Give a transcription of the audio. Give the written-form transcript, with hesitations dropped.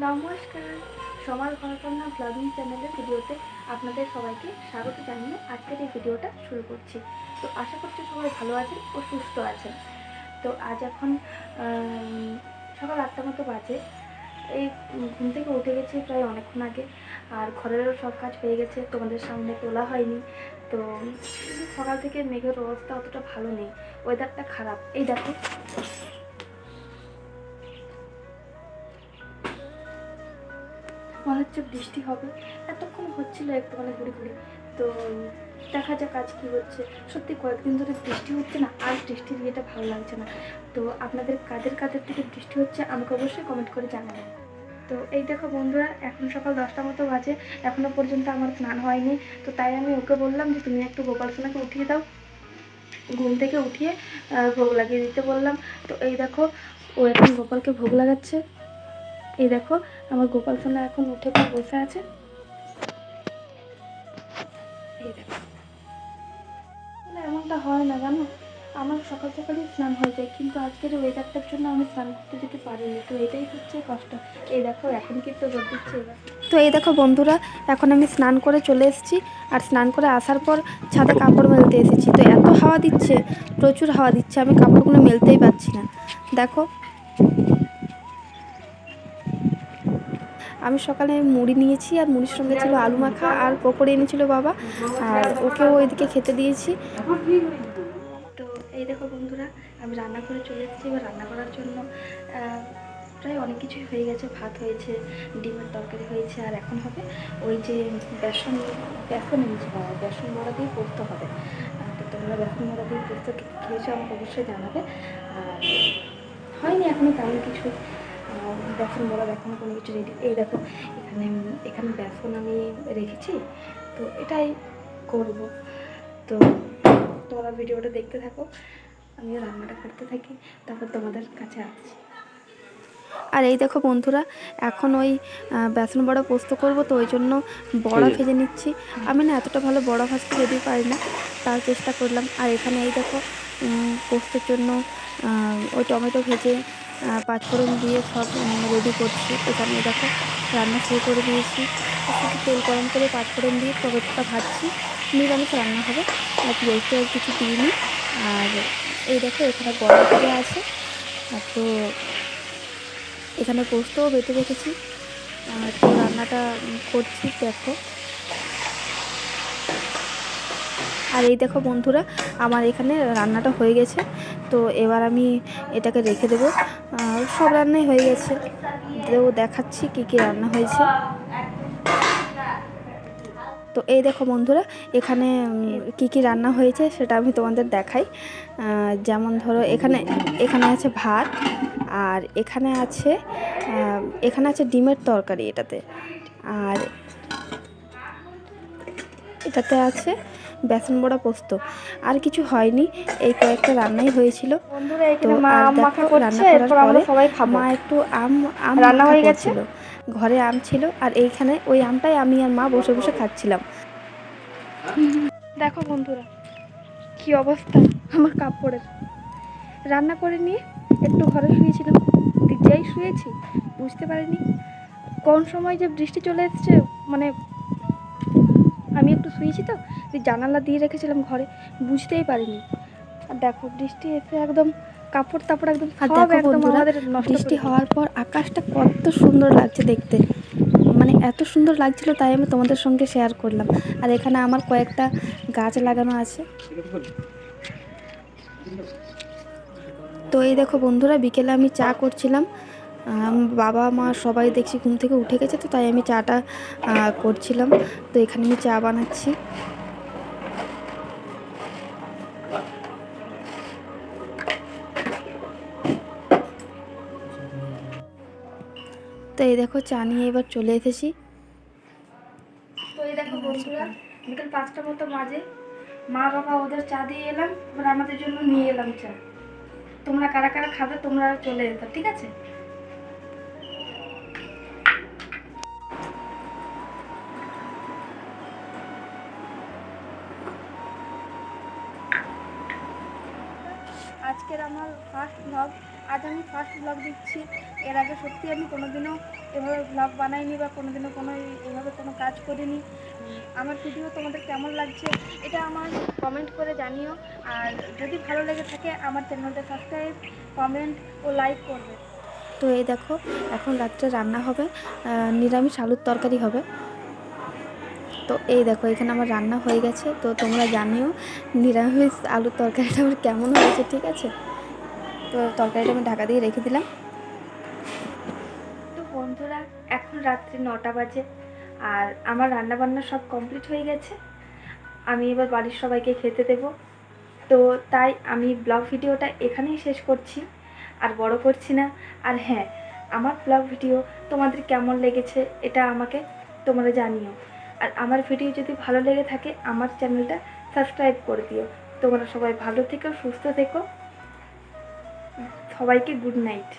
নমস্কার, সমাজ ঘনকন্যা ব্লগিং চ্যানেলের ভিডিওতে আপনাদের সবাইকে স্বাগত জানিয়ে আজকের এই ভিডিওটা শুরু করছি। তো আশা করছি সবাই ভালো আছেন ও সুস্থ আছেন। তো আজ এখন সকাল 8টা মতো বাজে। এই ঘুম থেকে উঠে গেছি প্রায় অনেকক্ষণ আগে, আর ঘরেরও সব কাজ হয়ে গেছে, তোমাদের সামনে তোলা হয়নি। তো সকাল থেকে মেঘের অবস্থা অতটা ভালো নেই, ওয়েদারটা খারাপ। এই দেখো, মনে হচ্ছে বৃষ্টি হবে। এতক্ষণ হচ্ছিল একটু ঘুরি ঘুরি। তো দেখা যাক আজ কী হচ্ছে। সত্যি কয়েকদিন ধরে বৃষ্টি হচ্ছে না, আর বৃষ্টির ইয়েটা ভালো লাগছে না। তো আপনাদের কাদের কাদের থেকে বৃষ্টি হচ্ছে আমাকে অবশ্যই কমেন্ট করে জানাবেন। তো এই দেখো বন্ধুরা, এখন সকাল 10টা মতো বাজে, এখনও পর্যন্ত আমার স্নান হয়নি। তো তাই আমি ওকে বললাম যে তুমি একটু গোপাল সোনাকে উঠিয়ে দাও, ঘুম থেকে উঠিয়ে ভোগ লাগিয়ে দিতে বললাম। তো এই দেখো, ও এখন গোপালকে ভোগ লাগাচ্ছে। এই দেখো, আমার গোপাল সোনা এখন উঠে বসে আছে। এই দেখো, এমনটা হয় না জানো, আমার সকাল সকালই স্নান হয়ে যায়, কিন্তু আজকের ওয়েদারটার জন্য আমি স্নান করতে যেতে পারিনি। তো এটাই হচ্ছে কষ্ট। এই দেখো, এখন কিন্তু রোদ দিচ্ছে এবার। তো এই দেখো বন্ধুরা, এখন আমি স্নান করে চলে এসেছি, আর স্নান করে আসার পর ছাদে কাপড় মেলতে এসেছি। তো এত হাওয়া দিচ্ছে, প্রচুর হাওয়া দিচ্ছে, আমি কাপড়গুলো মেলতেই পারছি না। দেখো, আমি সকালে মুড়ি নিয়েছি, আর মুড়ির সঙ্গে ছিল আলু মাখা, আর পকোড়ি এনেছিল বাবা, আর ওকেও ওইদিকে খেতে দিয়েছি। তো এই দেখো বন্ধুরা, আমি রান্না করে চলে এসেছি। এবার রান্না করার জন্য প্রায় অনেক কিছুই হয়ে গেছে। ভাত হয়েছে, ডিমের তরকারি হয়েছে, আর এখন হবে ওই যে বেসন বেসন এনেছি বাবা, বেসন বড়া দিয়ে পোস্ত হবে। তো তোমরা বেসন বড়া দিয়ে পোস্ত খেয়েছো আমাকে অবশ্যই জানাবে। আর হয়নি এখনও তেমন কিছু, বেসন বড়া এখনও কোনো কিছু রেডি। এই দেখো, এখানে এখানে বেসন আমি রেখেছি, তো এটাই করব। তো তোমরা ভিডিওটা দেখতে থাকো, আমিও রান্নাটা করতে থাকি, তারপর তোমাদের কাছে আসছি। আর এই দেখো বন্ধুরা, এখন ওই বেসন বড়া পোস্ত করব, তো ওই জন্য বড়া ভেজে নিচ্ছি। আমি না এতটা ভালো বড়া ভাজতে যদিও পারি না, তার চেষ্টা করলাম। আর এখানে এই দেখো, পোস্তর জন্য ওই টমেটো ভেজে পাঁচফোড়ন দিয়ে সব রেডি করছি। এখানে দেখো, রান্না শুরু করে দিয়েছি। শুধু তেল গরম করে পাঁচফোড়ন দিয়ে টমেটোটা ভাজছি। নিরামিষ রান্না হবে, আর পেঁয়াজ টেয়াজ কিছু দিইনি। আর এই দেখো, এখানে বড়া ভাজা আছে। তো এখানে পোস্তও বেটে রেখেছি। তো রান্নাটা করছি দেখো। আর এই দেখো বন্ধুরা, আমার এখানে রান্নাটা হয়ে গেছে। তো এবার আমি এটাকে রেখে দেবো। সব রান্নাই হয়ে গেছে, তো দেখাচ্ছি কী কী রান্না হয়েছে। তো এই দেখো বন্ধুরা, এখানে কি কি রান্না হয়েছে সেটা আমি তোমাদের দেখাই। যেমন ধরো, এখানে এখানে আছে ভাত, আর এখানে আছে ডিমের তরকারি এটাতে, আর এটাতে আছে বেসন বড়া পোস্ত। আর কিছু হয়নি, এই কয়েকটা রান্নাই হয়েছিল। তো আর দেখো, রান্না করার পরে মা একটু আম আম রান্না হয়ে গেছে, ঘরে আম ছিল, আর এইখানে ওই আমটাই আমি আর মা বসে বসে খাচ্ছিলাম। দেখো বন্ধুরা, কি অবস্থা আমার কাপড়ের। রান্না করে নিয়ে একটু ঘরে শুয়েছিলাম, যেই শুয়েছি বুঝতে পারিনি কোন সময় যে বৃষ্টি চলে এসেছে। মানে আমি একটু শুয়েছি, তো জানালা দিয়ে রেখেছিলাম ঘরে, বুঝতেই পারিনি। আর দেখো, বৃষ্টি এসে একদম কাপড় তাপড় একদম সব একদম আমাদের নষ্ট। বৃষ্টি হওয়ার পর আকাশটা কত সুন্দর লাগছে দেখতে, মানে এত সুন্দর লাগছিল, তাই আমি তোমাদের সঙ্গে শেয়ার করলাম। আর এখানে আমার কয়েকটা গাছ লাগানো আছে। তো এই দেখো বন্ধুরা, বিকেলে আমি চা করছিলাম। বাবা মা সবাই দেখছি ঘুম থেকে উঠে গেছে, তো তাই আমি চাটা করছিলাম। তো এখানে আমি চা বানাচ্ছি। তো এই দেখো, চা নিয়ে এবার চলে এসেছি। তো এই দেখো বন্ধুরা, বিকেল 5টা মতো বাজে, মা বাবা ওদের চা দিয়ে এলাম, এবার আমাদের জন্য নিয়ে এলাম চা। তোমরা কারা কারা খাবে তোমরা চলে যেত, ঠিক আছে? আজকের আমার ফার্স্ট ব্লগ, আজ আমি ফার্স্ট ব্লগ দিচ্ছি। এর আগে সত্যি আমি কোনোদিনও এভাবে ব্লগ বানাইনি বা কোনোদিনও এভাবে কোনো কাজ করিনি। আমার ভিডিও তোমাদের কেমন লাগছে এটা আমার কমেন্ট করে জানিও। আর যদি ভালো লেগে থাকে আমার চ্যানেলটা সাবস্ক্রাইব, কমেন্ট ও লাইক করবে। তো এই দেখো এখন রাত্রে রান্না হবে, নিরামিষ আলুর তরকারি হবে। তো এই দেখো এখানে আমার রান্না হয়ে গেছে। তো তোমরা জানিও নিরামিষ আলুর তরকারিটা আমার কেমন হয়েছে, ঠিক আছে? তো তরকারিটা আমি ঢাকা দিয়ে রেখে দিলাম। তো বন্ধুরা এখন রাত্রি 9টা বাজে আর আমার রান্নাবান্না সব কমপ্লিট হয়ে গেছে। আমি এবার বাড়ির সবাইকে খেতে দেব। তো তাই আমি ব্লগ ভিডিওটা এখানেই শেষ করছি, আর বড় করছি না। আর হ্যাঁ, আমার ব্লগ ভিডিও তোমাদের কেমন লেগেছে এটা আমাকে তোমরা জানিও। আর আমার ভিডিও যদি ভালো লেগে থাকে আমার চ্যানেলটা সাবস্ক্রাইব করে দিও। তোমরা সবাই ভালো থেকো, সুস্থ থেকো। সবাইকে গুড নাইট।